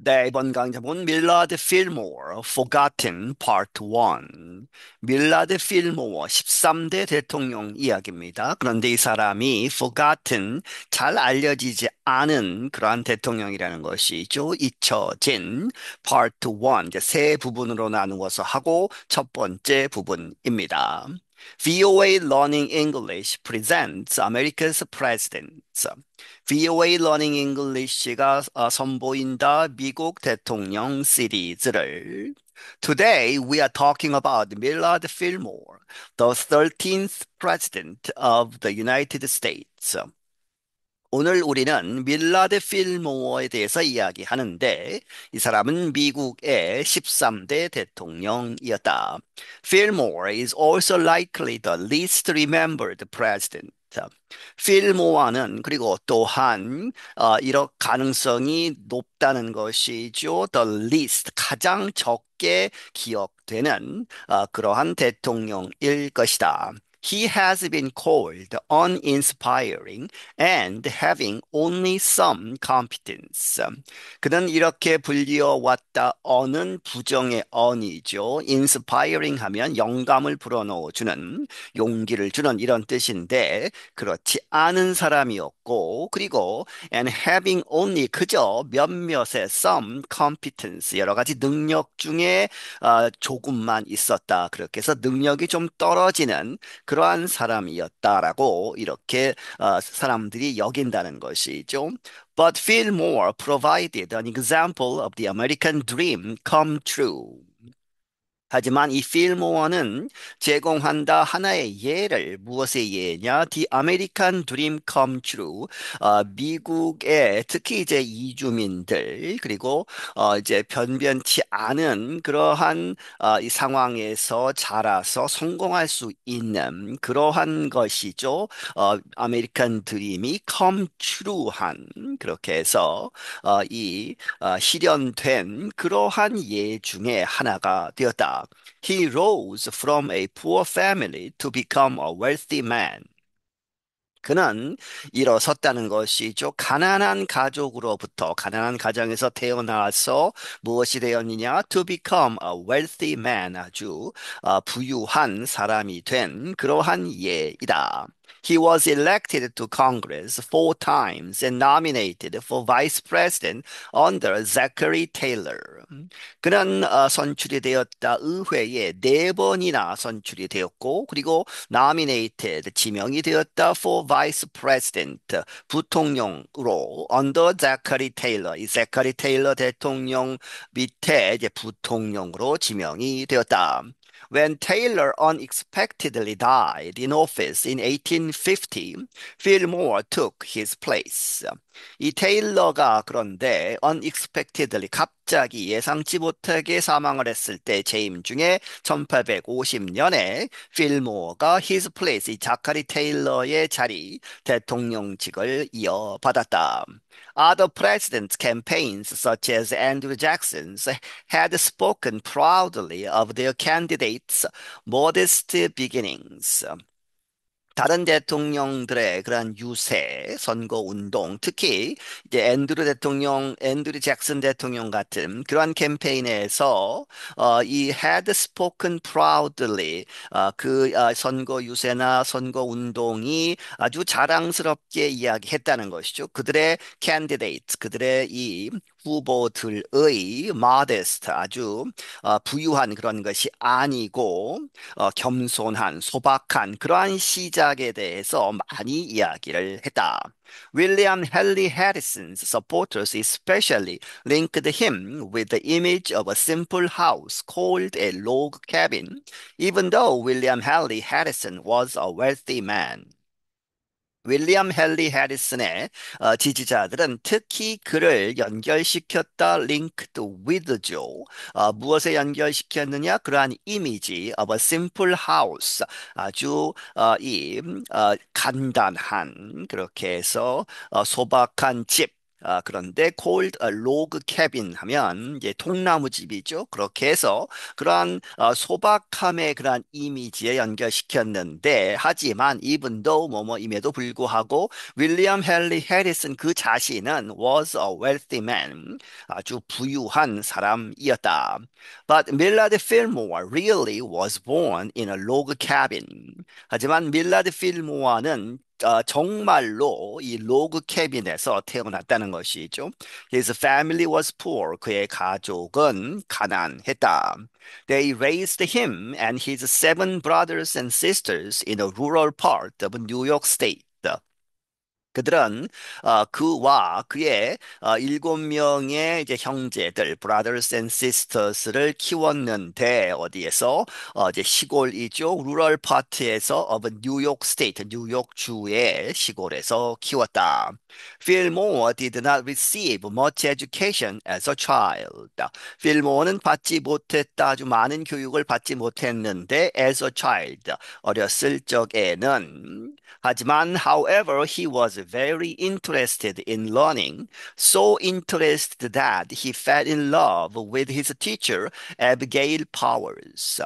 네, 이번 강좌는 밀라드 필모어 Forgotten Part 1. 밀라드 필모어 13대 대통령 이야기입니다. 그런데 이 사람이 Forgotten, 잘 알려지지 않은 그러한 대통령이라는 것이죠. 잊혀진 Part 1, 이제 세 부분으로 나누어서 하고 첫 번째 부분입니다. VOA Learning English presents America's presidents. VOA Learning English가 선보인다 미국 대통령 시리즈를 Today we are talking about Millard Fillmore, the 13th President of the United States. 오늘 우리는 밀라드 필모어에 대해서 이야기하는데 이 사람은 미국의 13대 대통령이었다. Fillmore is also likely the least remembered president. 필모어는 그리고 또한 이런 가능성이 높다는 것이죠. The least 가장 적게 기억되는 그러한 대통령일 것이다. He has been called uninspiring and having only some competence. 그는 이렇게 불리워왔다. 어는 부정의 언이죠. inspiring 하면 영감을 불어넣어주는, 용기를 주는 이런 뜻인데 그렇지 않은 사람이었고 그리고 and having only 그저 몇몇의 some competence 여러 가지 능력 중에 조금만 있었다. 그렇게 해서 능력이 좀 떨어지는 그러한 사람이었다라고 이렇게 사람들이 여긴다는 것이죠. But Fillmore provided an example of the American dream come true. 하지만 이 필모어는 제공한다 하나의 예를 무엇의 예냐? The American Dream Come True. 미국의 특히 이제 이주민들 그리고 이제 변변치 않은 그러한 이 상황에서 자라서 성공할 수 있는 그러한 것이죠. 아메리칸 드림이 come true한 그렇게 해서 실현된 그러한 예 중에 하나가 되었다. He rose from a poor family to become a wealthy man. 그는 일어섰다는 것이죠. 가난한 가족으로부터, 가난한 가정에서 태어나서 무엇이 되었느냐? To become a wealthy man, 아주 부유한 사람이 된 그러한 예이다. He was elected to Congress 4 times and nominated for vice president under Zachary Taylor. 그는 선출이 되었다. 의회에 4번이나 선출이 되었고, 그리고 nominated 지명이 되었다 for vice president 부통령으로 under Zachary Taylor 이 Zachary Taylor 대통령 밑에 이제 부통령으로 지명이 되었다. When Taylor unexpectedly died in office in 1850, Fillmore took his place. 이 테일러가 그런데 unexpectedly 갑자기 예상치 못하게 사망을 했을 때 재임 중에 1850년에 필모어가 his place 이 자카리 테일러의 자리 대통령직을 이어받았다. Other presidents' campaigns, such as Andrew Jackson's, had spoken proudly of their candidates' modest beginnings. 다른 대통령들의 그런 유세, 선거 운동, 특히 이제 앤드류 잭슨 대통령 같은 그러한 캠페인에서 이 had spoken proudly 선거 유세나 선거 운동이 아주 자랑스럽게 이야기했다는 것이죠. 그들의 candidates, 그들의 이 후보들의 modest, 아주 부유한 그런 것이 아니고 겸손한, 소박한 그러한 시작에 대해서 많이 이야기를 했다. William Henry Harrison's supporters especially linked him with the image of a simple house called a log cabin, even though William Henry Harrison was a wealthy man. 윌리엄 헨리 해리슨의 지지자들은 특히 그를 연결시켰다, linked with죠. 무엇에 연결시켰느냐? 그러한 이미지 of a simple house, 아주 간단한 그렇게 해서 소박한 집. 그런데 called a log cabin 하면 이제 통나무 집이죠. 그렇게 해서 그러한 소박함의 그러한 이미지에 연결시켰는데 하지만 even though 뭐뭐임에도 불구하고 윌리엄 헨리 해리슨 그 자신은 was a wealthy man 아주 부유한 사람이었다. But Millard Fillmore really was born in a log cabin. 하지만 밀라드 필모어는 정말로 이 로그 캐빈에서 태어났다는 것이죠. His family was poor. 그의 가족은 가난했다. They raised him and his seven brothers and sisters in a rural part of New York State. 그들은 그와 그의 일곱 명의 이제 형제들, brothers and sisters를 키웠는데 어디에서 이제 시골이죠, rural part에서 of 뉴욕 스테이트, 뉴욕 주의 시골에서 키웠다. Fillmore did not receive much education as a child. 필모어는 받지 못했다, 아주 많은 교육을 받지 못했는데 as a child, 어렸을 적에는 하지만, however, he was very interested in learning, so interested that he fell in love with his teacher, Abigail Powers.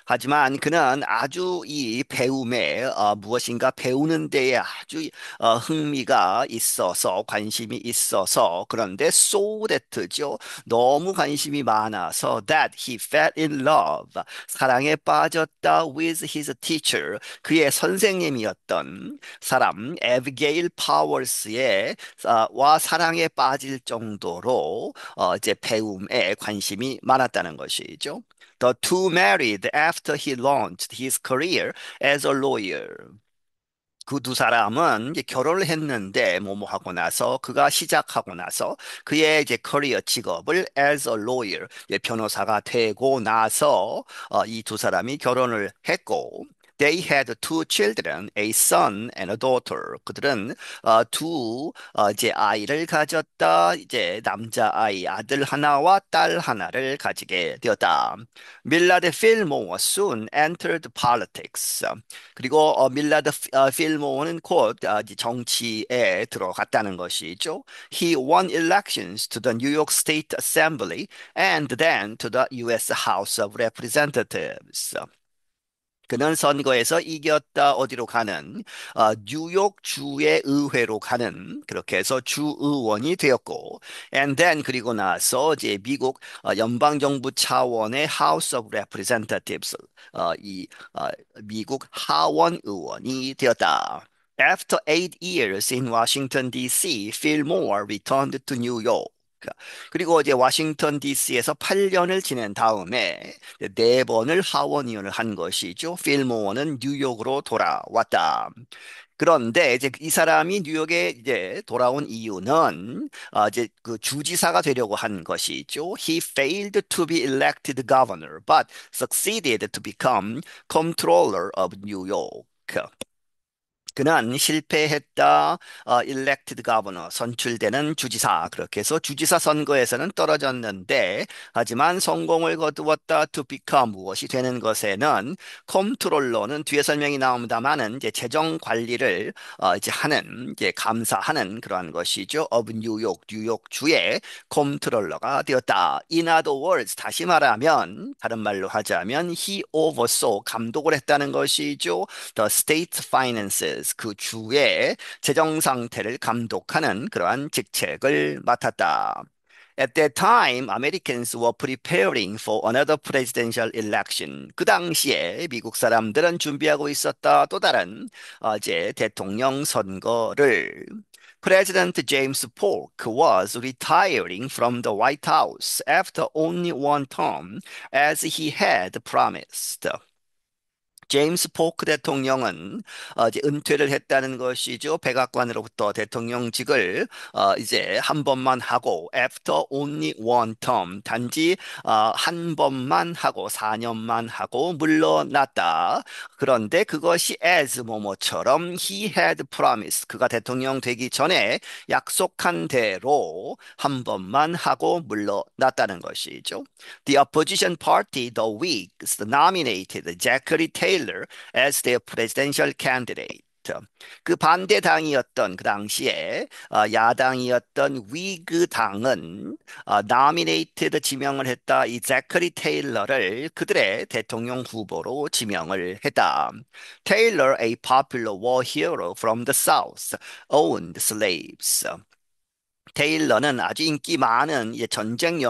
하지만 그는 아주 이 배움에 무엇인가 배우는 데에 아주 흥미가 있어서 관심이 있어서 그런데 so that죠. 너무 관심이 많아서 that he fell in love. 사랑에 빠졌다 with his teacher. 그의 선생님이었던 사람 에비게일 파워스의 와 사랑에 빠질 정도로 이제 배움에 관심이 많았다는 것이죠. The two married after he launched his career as a lawyer. 그 두 사람은 이제 결혼을 했는데 뭐뭐 하고 나서 그가 시작하고 나서 그의 이제 커리어 직업을 as a lawyer 이제 변호사가 되고 나서 이 두 사람이 결혼을 했고 They had two children, a son and a daughter. 그들은 이제 아이를 가졌다. 이제 남자 아이 아들 하나와 딸 하나를 가지게 되었다. 밀라드 필모어 soon entered politics. 그리고 밀라드 필모어는 곧 이제 정치에 들어갔다는 것이죠. He won elections to the New York State Assembly and then to the U.S. House of Representatives. 그는 선거에서 이겼다 어디로 가는 뉴욕 주의 의회로 가는 그렇게 해서 주의원이 되었고 and then 그리고 나서 이제 미국 연방 정부 차원의 House of Representatives 이 미국 하원 의원이 되었다. After 8 years in Washington D.C., Fillmore returned to New York. 그리고 이제 워싱턴 DC에서 8년을 지낸 다음에 네 번을 하원의원을 한 것이죠. 필모어는 뉴욕으로 돌아왔다. 그런데 이제 이 사람이 뉴욕에 이제 돌아온 이유는 이제 그 주지사가 되려고 한 것이죠. He failed to be elected governor, but succeeded to become comptroller of New York. 그는 실패했다. elected governor, 선출되는 주지사. 그렇게 해서 주지사 선거에서는 떨어졌는데, 하지만 성공을 거두었다. to become 무엇이 되는 것에는 컴트롤러는 뒤에 설명이 나옵니다만은 이제 재정 관리를 이제 하는 이제 감사하는 그러한 것이죠. of 뉴욕, 뉴욕 주의 컴트롤러가 되었다. In other words, 다시 말하면 다른 말로 하자면 he oversaw 감독을 했다는 것이죠. The state finances 그 주의 재정 상태를 감독하는 그러한 직책을 맡았다. At that time, Americans were preparing for another presidential election. 그 당시에 미국 사람들은 준비하고 있었다. 또 다른 이제 대통령 선거를. President James Polk was retiring from the White House after only one term, as he had promised. 제임스 포크 대통령은 이제 은퇴를 했다는 것이죠. 백악관으로부터 대통령직을 이제 한 번만 하고 after only one term 단지 한 번만 하고 4년만 하고 물러났다. 그런데 그것이 as 뭐뭐처럼 he had promised 그가 대통령 되기 전에 약속한 대로 한 번만 하고 물러났다는 것이죠. The opposition party, the Whigs, nominated Zachary Taylor as their presidential candidate. 그 반대당이었던 그 당시에 야당이었던 위그 당은 nominated 지명을 했다. 이 제커리 테일러를 그들의 대통령 후보로 지명을 했다. Taylor, a popular war hero from the South, owned slaves. 테일러는 아주 인기 많은 전쟁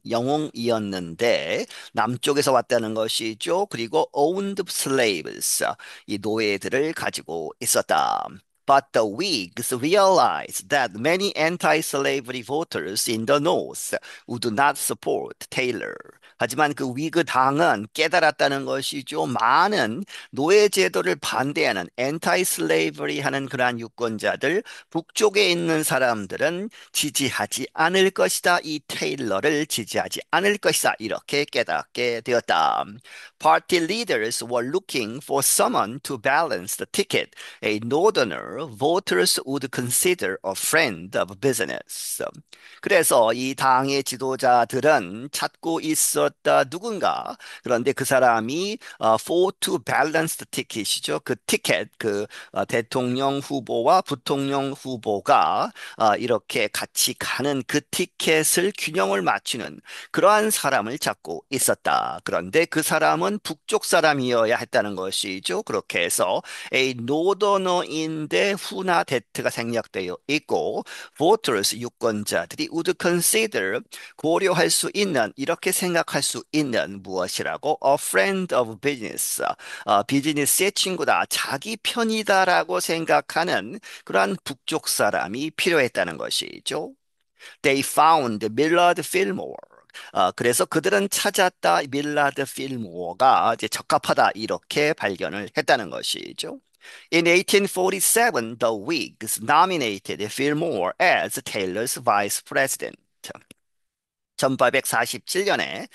영웅이었는데 남쪽에서 왔다는 것이죠. 그리고 owned slaves, 이 노예들을 가지고 있었다. But the Whigs realized that many anti-slavery voters in the North would not support Taylor. 하지만 그 위그 당은 깨달았다는 것이죠. 많은 노예 제도를 반대하는 anti-slavery 하는 그러한 유권자들, 북쪽에 있는 사람들은 지지하지 않을 것이다. 이 테일러를 지지하지 않을 것이다. 이렇게 깨닫게 되었다. Party leaders were looking for someone to balance the ticket. A northerner voters would consider a friend of business. 그래서 이 당의 지도자들은 찾고 있었다. 누군가. 그런데 그 사람이 for to balance the ticket이죠. 그 티켓, 대통령 후보와 부통령 후보가 이렇게 같이 가는 그 티켓을 균형을 맞추는 그러한 사람을 찾고 있었다. 그런데 그 사람은 북쪽 사람이어야 했다는 것이죠. 그렇게 해서 a northerner인데 후나 that가 생략되어 있고 voters 유권자들이 would consider 고려할 수 있는 이렇게 생각할 수 있는 무엇이라고 a friend of business 비즈니스의 친구다 자기 편이다라고 생각하는 그러한 북쪽 사람이 필요했다는 것이죠. They found Millard Fillmore. 그래서 그들은 찾았다. 밀라드 필모어가 이제 적합하다 이렇게 발견을 했다는 것이죠. In 1847, the Whigs nominated Fillmore as Taylor's vice president. 1847년에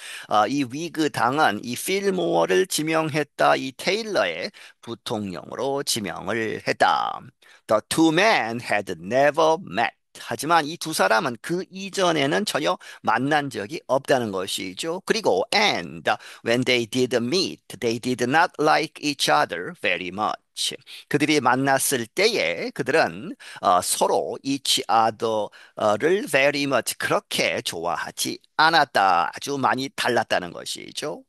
이 위그 당은 이 필모어를 지명했다. 이 테일러의 부통령으로 지명을 했다. The two men had never met. 하지만 이 두 사람은 그 이전에는 전혀 만난 적이 없다는 것이죠. 그리고 and when they did meet, they did not like each other very much. 그들이 만났을 때에 그들은 서로 each other를 very much 그렇게 좋아하지 않았다. 아주 많이 달랐다는 것이죠.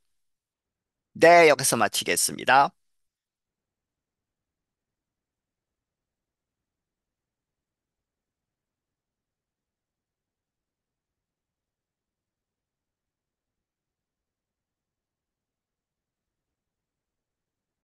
네, 여기서 마치겠습니다.